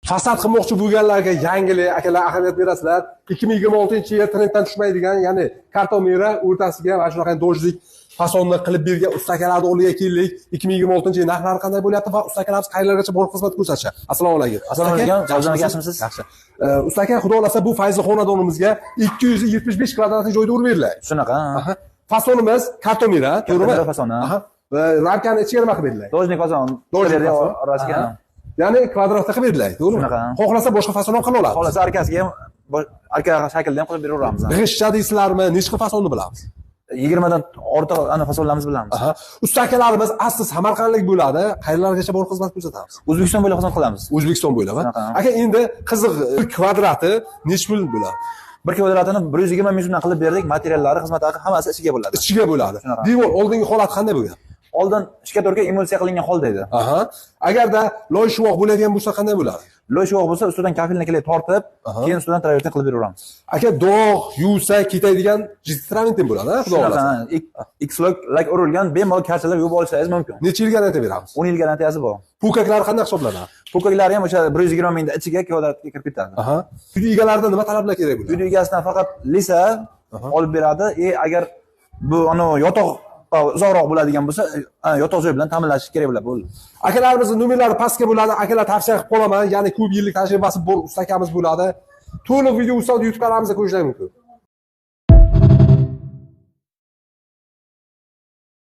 Fasad qilmoqchi bo'lganlarga yangilik akalar ahamiyat berasizlar. 2026-yil trenddan tushmaydigan, ya'ni kartomera o'rtasiga mana shunaqa dojlik fasonni qilib bergan ustakalarni o'rniga keldik. 2026-yil narxlari qanday bo'lyapti va ustakalarimiz qayerlargacha borib xizmat ko'rsatishadi? Assalomu alaykum. Assalomu alaykum. Javzan aka yaxshimisiz? Yaxshi. Ustaka, xudo xolasa bu Fayzli xonadonimizga 275 kvadratli joyda urib beriladi. Shunaqa. Fasonimiz kartomera, to'g'rimi? Fasoni. Va ramkani ichiga nima qilib beriladi? Dojnik fason. Dojnik fason. Orasiga. Ya'ni kvadratda qilib beriladi, to'g'rimi? Shunaqa. Xohlasa boshqa fason ham qila oladi. Xohlasa arkasiga ham arka shaklda ham qilib beraveramiz. G'ishtcha deysizlarmi? Nechta fasonni bilamiz? 20 dan ortiq ana fasonlarimizni bilamiz. Usta akalarimiz asli samarqandlik bo'ladi. Qayerlargacha borib xizmat ko'rsatamiz? O'zbekiston bo'ylab xizmat qilamiz. O'zbekiston bo'ylab. Aka, endi qiziq, kvadrati necha pul bo'ladi? 1 kvadratini 120 ming so'mdan qilib berdik. Materiallari, xizmat haqi hammasi ichiga bo'ladi. Ichiga bo'ladi. Devor oldingi holati qanday bo'lgan? Oldin shkatorka emulsiya qilingan holda edi. Agarda loy shuvoq bo'ladigan bo'lsa qanday bo'ladi? Loy shuvoq bo'lsa, ustidan kafilniklar tortib, keyin ustidan travertin qilib beraveramiz. Aka, dog', yuvsa ketadigan travertin bo'ladi, xudo xolasa. X-lock lak urilgan, bemalol karchalab yuvib olishingiz mumkin. Necha yil garantiya beramiz? 10 yil garantiyasi bor. Pukaklari qanday hisoblanadi? Pukaklari ham o'sha 120 mingdan ichiga kvadratga kirib ketadi. Uy egalaridan nima talablar kerak bo'ladi? Uy egasidan faqat lisa olib beradi. Agar bu yotoq uzoqroq bo'ladigan bo'lsa, yotoq joy bilan ta'minlash kerak bo'ladi. Bo'ldi. Akalarimizning nomerlari pastga bo'ladi. Akalar tavsiya qilib qolaman. Ya'ni ko'p yillik tajribasi bor ustakamiz bo'ladi. To'liq video ustoz YouTube kanalimizda ko'rishingiz mumkin.